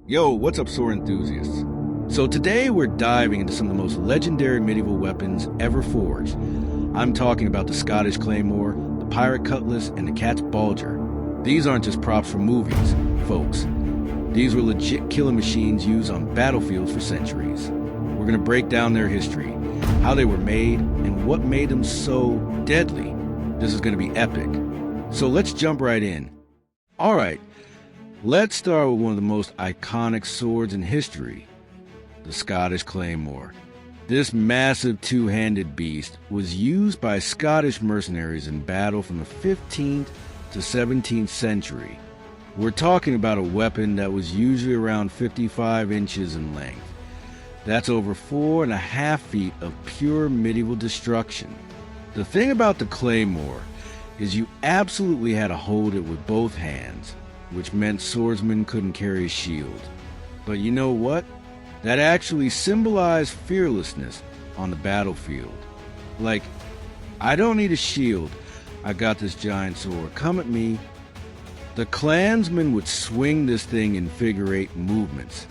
Yo, what's up, sword enthusiasts? So today we're diving into some of the most legendary medieval weapons ever forged. I'm talking about the Scottish Claymore, the Pirate Cutlass, and the cat's Balger. These aren't just props for movies, folks. These were legit killing machines used on battlefields for centuries. We're gonna break down their history, how they were made, and what made them so deadly. This is gonna be epic. So let's jump right in. Alright, let's start with one of the most iconic swords in history, the Scottish Claymore. This massive two-handed beast was used by Scottish mercenaries in battle from the 15th to 17th century. We're talking about a weapon that was usually around 55 inches in length. That's over 4.5 feet of pure medieval destruction. The thing about the Claymore is you absolutely had to hold it with both hands, which meant swordsmen couldn't carry a shield. But you know what? That actually symbolized fearlessness on the battlefield. Like, I don't need a shield, I got this giant sword, come at me. The clansmen would swing this thing in figure-8 movements,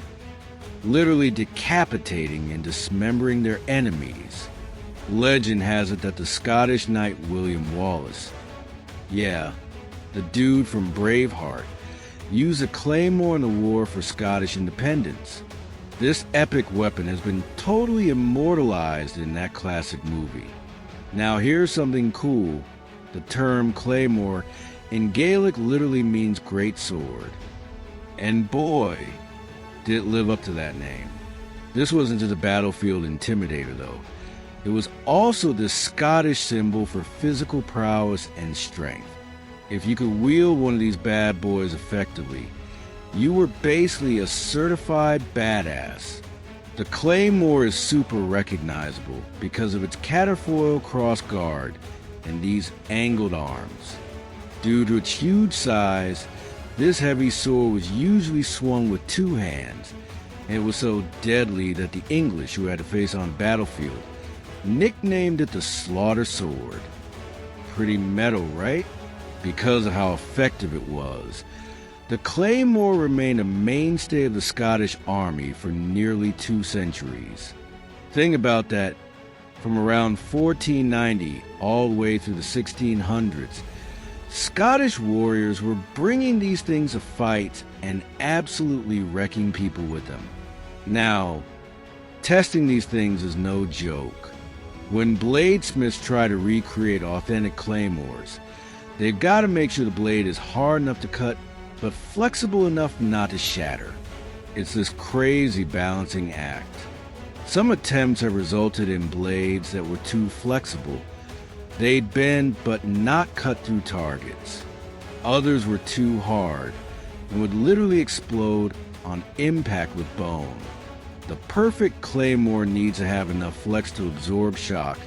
literally decapitating and dismembering their enemies. Legend has it that the Scottish knight William Wallace, yeah, the dude from Braveheart, used a claymore in the war for Scottish independence. This epic weapon has been totally immortalized in that classic movie. Now here's something cool. The term claymore in Gaelic literally means great sword. And boy, did it live up to that name. This wasn't just a battlefield intimidator though. It was also the Scottish symbol for physical prowess and strength. If you could wield one of these bad boys effectively, you were basically a certified badass. The Claymore is super recognizable because of its catterfoil cross guard and these angled arms. Due to its huge size, this heavy sword was usually swung with two hands, and it was so deadly that the English, who had to face on the battlefield, nicknamed it the Slaughter Sword. Pretty metal, right? Because of how effective it was. The Claymore remained a mainstay of the Scottish army for nearly 2 centuries. Think about that, from around 1490 all the way through the 1600s, Scottish warriors were bringing these things to fights and absolutely wrecking people with them. Now, testing these things is no joke. When bladesmiths try to recreate authentic claymores, they've got to make sure the blade is hard enough to cut but flexible enough not to shatter. It's this crazy balancing act. Some attempts have resulted in blades that were too flexible. They'd bend but not cut through targets. Others were too hard and would literally explode on impact with bone. The perfect claymore needs to have enough flex to absorb shock,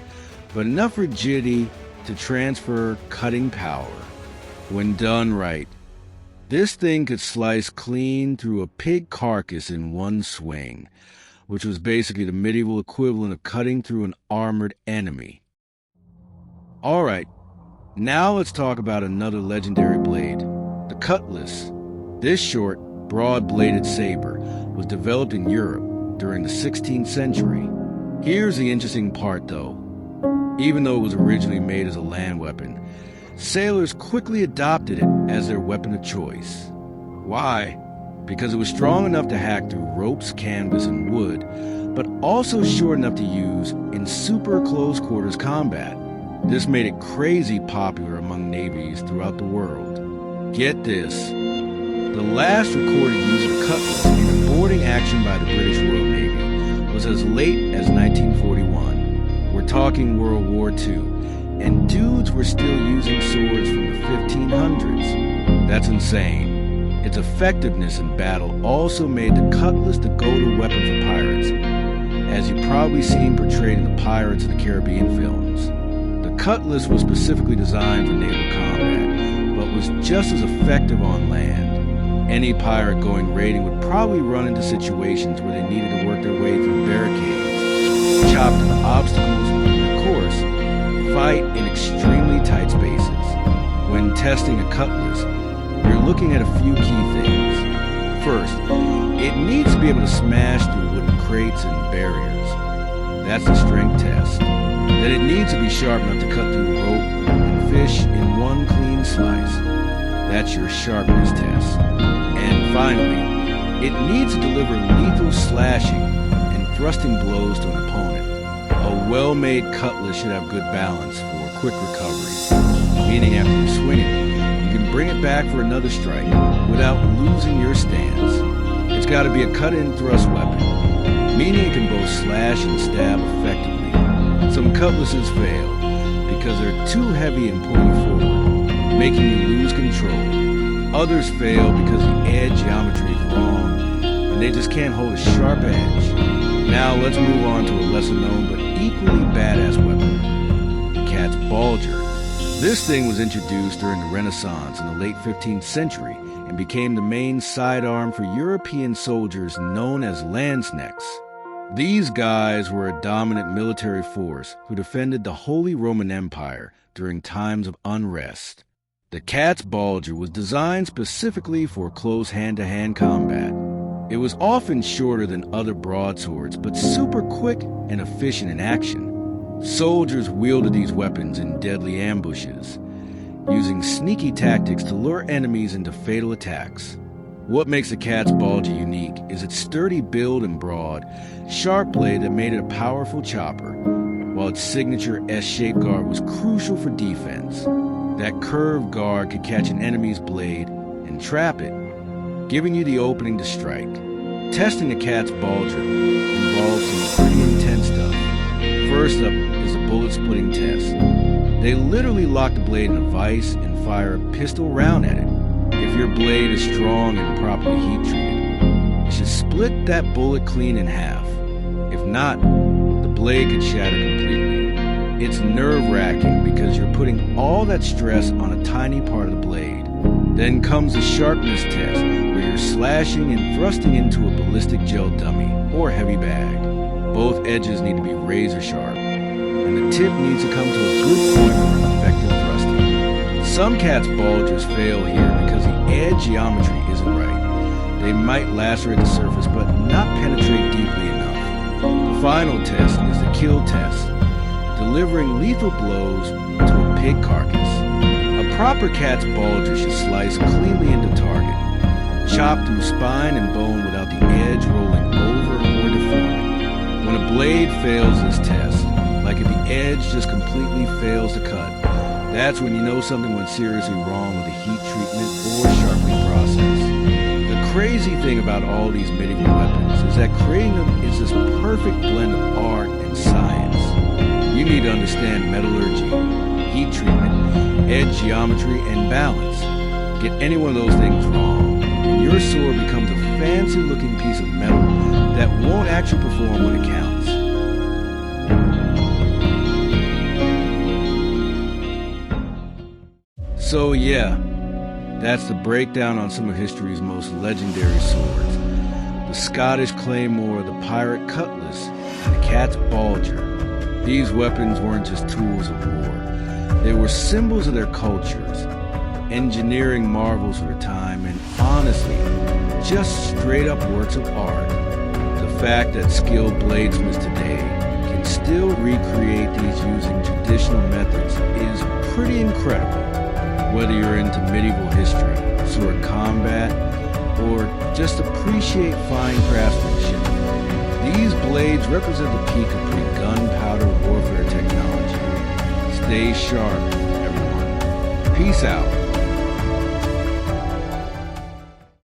but enough rigidity to transfer cutting power. When done right, this thing could slice clean through a pig carcass in one swing, which was basically the medieval equivalent of cutting through an armored enemy. Alright, now let's talk about another legendary blade, the Cutlass. This short, broad-bladed saber was developed in Europe during the 16th century. Here's the interesting part though. Even though it was originally made as a land weapon, sailors quickly adopted it as their weapon of choice. Why? Because it was strong enough to hack through ropes, canvas, and wood, but also short enough to use in super close quarters combat. This made it crazy popular among navies throughout the world. Get this. The last recorded use of the Cutlass in a boarding action by the British Royal Navy was as late as 1941. We're talking World War II, and dudes were still using swords from the 1500s. That's insane. Its effectiveness in battle also made the Cutlass the go-to weapon for pirates, as you've probably seen portrayed in the Pirates of the Caribbean films. The Cutlass was specifically designed for naval combat, but was just as effective on land. Any pirate going raiding would probably run into situations where they needed to work their way through barricades, chop through obstacles, and of course, fight in extremely tight spaces. When testing a Cutlass, you're looking at a few key things. First, it be able to smash through wooden crates and barriers. That's the strength test. Then it needs to be sharp enough to cut through rope and fish in one clean slice. That's your sharpness test. And finally, it needs to deliver lethal slashing and thrusting blows to an opponent. A well-made cutlass should have good balance for quick recovery, meaning after you swing it, you can bring it back for another strike without losing your stance. It's got to be a cut-in thrust weapon, meaning it can both slash and stab effectively. Some cutlasses fail because they're too heavy and pull you forward, making you lose control. Others fail because the edge geometry is wrong and they just can't hold a sharp edge. Now let's move on to a lesser known but equally badass weapon, the cat's Balger. This thing was introduced during the Renaissance in the late 15th century and became the main sidearm for European soldiers known as Landsknechts. These guys were a dominant military force who defended the Holy Roman Empire during times of unrest. The cat's Balger was designed specifically for close hand-to-hand combat. It was often shorter than other broadswords, but super quick and efficient in action. Soldiers wielded these weapons in deadly ambushes, using sneaky tactics to lure enemies into fatal attacks. What makes the cat's Balger unique is its sturdy build and broad, sharp blade that made it a powerful chopper, while its signature S-shaped guard was crucial for defense. That curved guard could catch an enemy's blade and trap it, giving you the opening to strike. Testing the cat's Balger involves some pretty intense stuff. First up is a bullet-splitting test. They literally lock the blade in a vise and fire a pistol round at it. If your blade is strong and properly heat-treated, it should split that bullet clean in half. If not, the blade could shatter completely. It's nerve-wracking because you're putting all that stress on a tiny part of the blade. Then comes the sharpness test, where you're slashing and thrusting into a ballistic gel dummy or heavy bag. Both edges need to be razor sharp, and the tip needs to come to a good point for effective thrusting. Some cat's Balgers fail here because the edge geometry isn't right. They might lacerate the surface but not penetrate deeply enough. The final test is the kill test, delivering lethal blows to a pig carcass. A proper cat's Balger should slice cleanly into target, chop through spine and bone without the edge rolling over or deforming. When a blade fails this test, like if the edge just completely fails to cut, that's when you know something went seriously wrong with the heat treatment or sharpening process. The crazy thing about all these medieval weapons is that creating them is this perfect blend of art and science. You need to understand metallurgy, heat treatment, edge geometry, and balance. Get any one of those things wrong, and your sword becomes a fancy-looking piece of metal that won't actually perform when it counts. So yeah, that's the breakdown on some of history's most legendary swords. The Scottish Claymore, the Pirate Cutlass, and the cat's Balger. These weapons weren't just tools of war. They were symbols of their cultures, engineering marvels of their time, and honestly, just straight-up works of art. The fact that skilled bladesmiths today can still recreate these using traditional methods is pretty incredible. Whether you're into medieval history, sword combat, or just appreciate fine craftsmanship, these blades represent the peak of pre-gunpowder warfare technology. Stay sharp, everyone. Peace out.